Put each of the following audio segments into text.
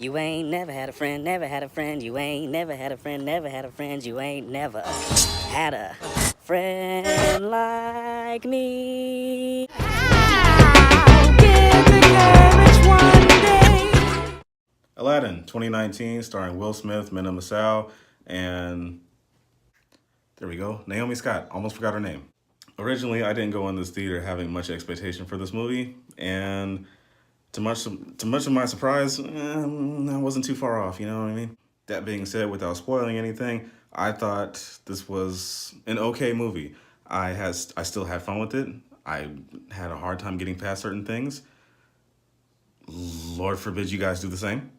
You ain't never had a friend, never had a friend. You ain't never had a friend, never had a friend. You ain't never had a friend like me. I'll get the courage one day. Aladdin, 2019, starring Will Smith, Mena Masao, and there we go, Naomi Scott. Almost forgot her name. Originally, I didn't go in this theater having much expectation for this movie, and to much of my surprise, I wasn't too far off. You know what I mean? That being said, without spoiling anything, I thought this was an okay movie. I still had fun with it. I had a hard time getting past certain things. Lord forbid you guys do the same.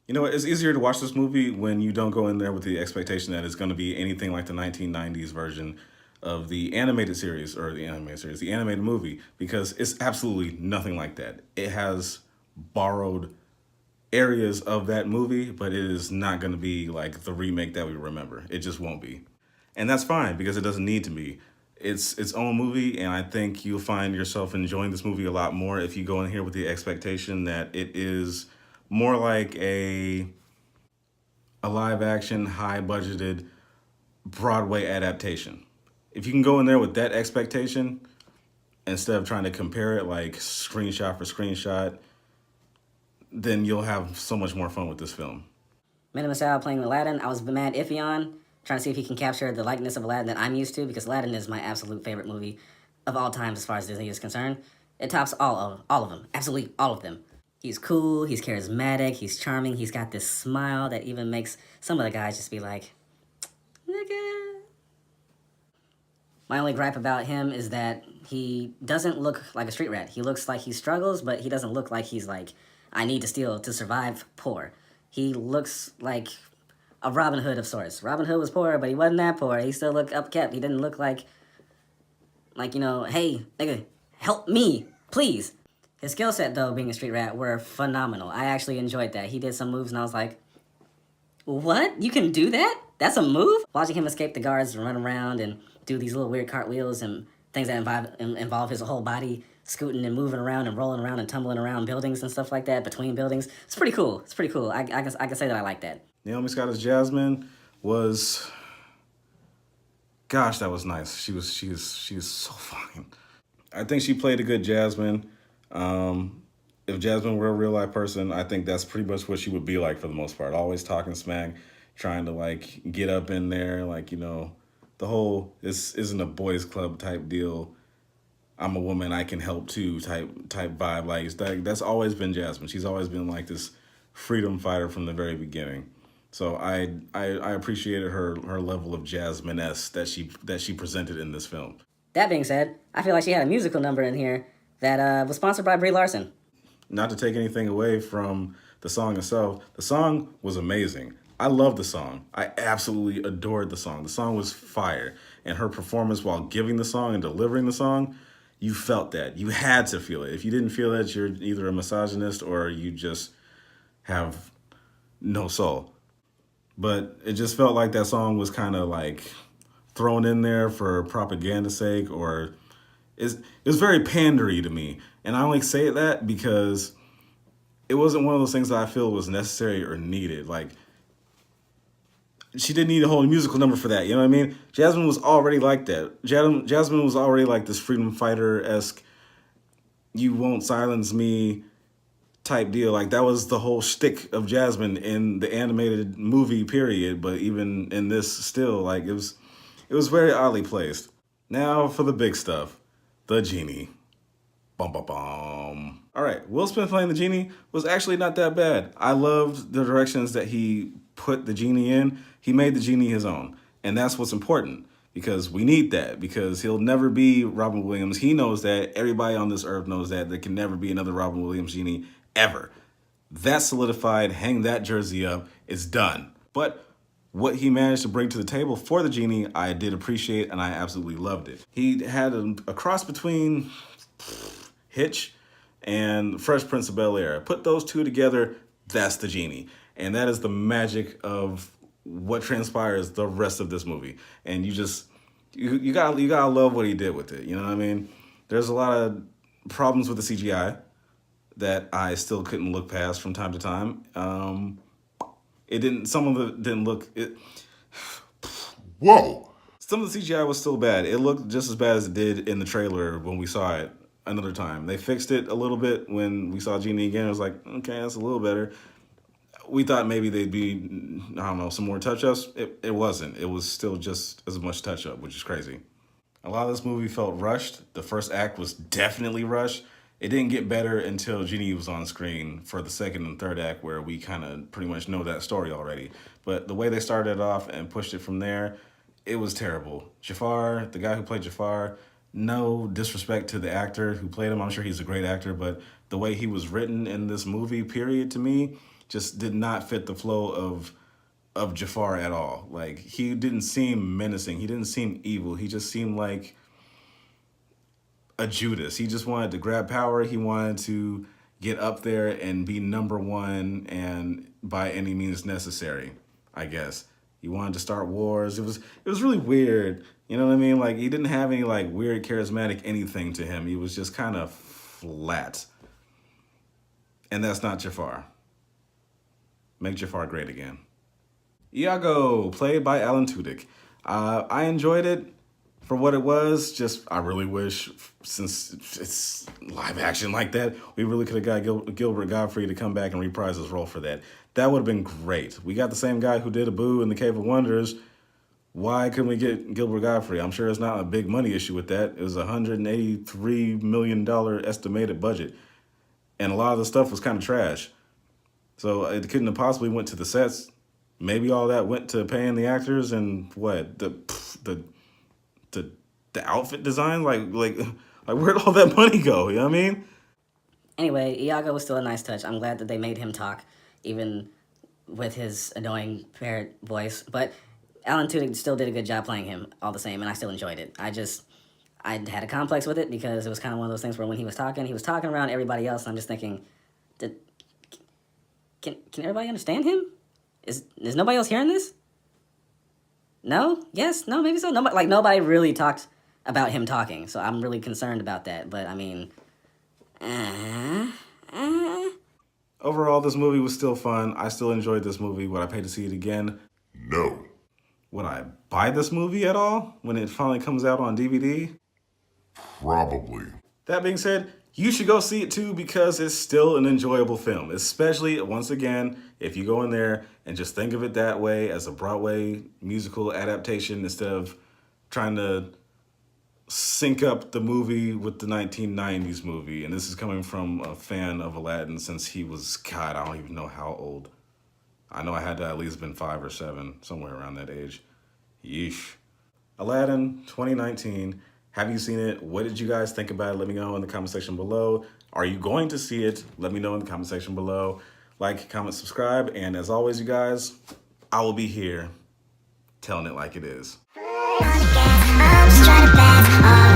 You know what? It's easier to watch this movie when you don't go in there with the expectation that it's going to be anything like the 1990s version of the animated series, or the animated movie, because it's absolutely nothing like that. It has borrowed areas of that movie, but it is not going to be like the remake that we remember. It just won't be. And that's fine because it doesn't need to be. It's its own movie, and I think you'll find yourself enjoying this movie a lot more if you go in here with the expectation that it is more like a live action, high budgeted Broadway adaptation. If you can go in there with that expectation instead of trying to compare it like screenshot for screenshot, then you'll have so much more fun with this film. Mena Masao playing Aladdin, I was mad iffy on, trying to see if he can capture the likeness of Aladdin that I'm used to, because Aladdin is my absolute favorite movie of all time as far as Disney is concerned. It tops all of them, absolutely all of them. He's cool, he's charismatic, he's charming, he's got this smile that even makes some of the guys just be like, nigga. My only gripe about him is that he doesn't look like a street rat. He looks like he struggles, but he doesn't look like he's like, I need to steal to survive poor. He looks like a Robin Hood of sorts. Robin Hood was poor, but he wasn't that poor. He still looked upkept. He didn't look like, hey, nigga, help me, please. His skill set, though, being a street rat, were phenomenal. I actually enjoyed that. He did some moves, and I was like, what? You can do that? That's a move? Watching him escape the guards and run around and do these little weird cartwheels and things that involve his whole body scooting and moving around and rolling around and tumbling around buildings and stuff like that, between buildings. It's pretty cool. It's pretty cool. I can say that I like that. Naomi Scott as Jasmine was, gosh, that was nice. She was so fine. I think she played a good Jasmine. If Jasmine were a real life person, I think that's pretty much what she would be like for the most part. Always talking smack, trying to like get up in there, like, you know, the whole this isn't a boys club type deal. I'm a woman, I can help too type vibe. Like that's always been Jasmine. She's always been like this freedom fighter from the very beginning. So I appreciated her level of Jasmine-esque that she presented in this film. That being said, I feel like she had a musical number in here that was sponsored by Brie Larson. Not to take anything away from the song itself, the song was amazing. I love the song. I absolutely adored the song. The song was fire. And her performance while giving the song and delivering the song, you felt that. You had to feel it. If you didn't feel it, you're either a misogynist or you just have no soul. But it just felt like that song was kind of like thrown in there for propaganda's sake, or it was very pandery to me. And I only say that because it wasn't one of those things that I feel was necessary or needed. Like, she didn't need a whole musical number for that. You know what I mean? Jasmine was already like that. Jasmine was already like this freedom fighter-esque, you won't silence me type deal. Like, that was the whole shtick of Jasmine in the animated movie period. But even in this still, like, it was very oddly placed. Now for the big stuff. The genie. Bum, bum, bum. All right, Will Smith playing the genie was actually not that bad. I loved the directions that he put the genie in. He made the genie his own. And that's what's important, because we need that, because he'll never be Robin Williams. He knows that. Everybody on this earth knows that. There can never be another Robin Williams genie ever. That's solidified. Hang that jersey up. It's done. But what he managed to bring to the table for the genie, I did appreciate, and I absolutely loved it. He had a cross between Hitch and Fresh Prince of Bel-Air. Put those two together, that's the genie. And that is the magic of what transpires the rest of this movie. And you gotta love what he did with it. You know what I mean? There's a lot of problems with the CGI. that I still couldn't look past from time to time. It didn't. Some of it didn't look. Whoa! Some of the CGI was still bad. It looked just as bad as it did in the trailer when we saw it another time. They fixed it a little bit when we saw Genie again. It was like, okay, that's a little better. We thought maybe they'd be, I don't know, some more touch-ups. It wasn't. It was still just as much touch-up, which is crazy. A lot of this movie felt rushed. The first act was definitely rushed. It didn't get better until Genie was on screen for the second and third act, where we kind of pretty much know that story already. But the way they started it off and pushed it from there, it was terrible. Jafar, the guy who played Jafar, no disrespect to the actor who played him. I'm sure he's a great actor, but the way he was written in this movie, period, to me, just did not fit the flow of Jafar at all. Like, he didn't seem menacing. He didn't seem evil. He just seemed like a Judas. He just wanted to grab power. He wanted to get up there and be number one, and by any means necessary, I guess. He wanted to start wars. It was really weird. You know what I mean? Like, he didn't have any like weird charismatic anything to him. He was just kind of flat. And that's not Jafar. Make Jafar great again. Iago, played by Alan Tudyk. I enjoyed it for what it was. Just, I really wish, since it's live action like that, we really could have got Gilbert Gottfried to come back and reprise his role for that. That would have been great. We got the same guy who did Abu in the Cave of Wonders. Why couldn't we get Gilbert Gottfried? I'm sure it's not a big money issue with that. It was a $183 million estimated budget. And a lot of the stuff was kind of trash. So it couldn't have possibly went to the sets. Maybe all that went to paying the actors and what the outfit design. Like where'd all that money go? You know what I mean? Anyway, Iago was still a nice touch. I'm glad that they made him talk, even with his annoying parrot voice. But Alan Tudyk still did a good job playing him all the same, and I still enjoyed it. I had a complex with it because it was kind of one of those things where when he was talking around everybody else, and I'm just thinking, can everybody understand him? Is nobody else hearing this? No? Yes? No? Maybe so? Nobody really talked about him talking, so I'm really concerned about that. But, I mean... Overall, this movie was still fun. I still enjoyed this movie. Would I pay to see it again? No. Would I buy this movie at all when it finally comes out on DVD? Probably. That being said, you should go see it too, because it's still an enjoyable film, especially, once again, if you go in there and just think of it that way, as a Broadway musical adaptation, instead of trying to sync up the movie with the 1990s movie. And this is coming from a fan of Aladdin since he was, God, I don't even know how old. I know I had to at least been 5 or 7, somewhere around that age. Yeesh. Aladdin, 2019. Have you seen it? What did you guys think about it? Let me know in the comment section below. Are you going to see it? Let me know in the comment section below. Like, comment, subscribe. And as always, you guys, I will be here telling it like it is. I'm just trying to pass all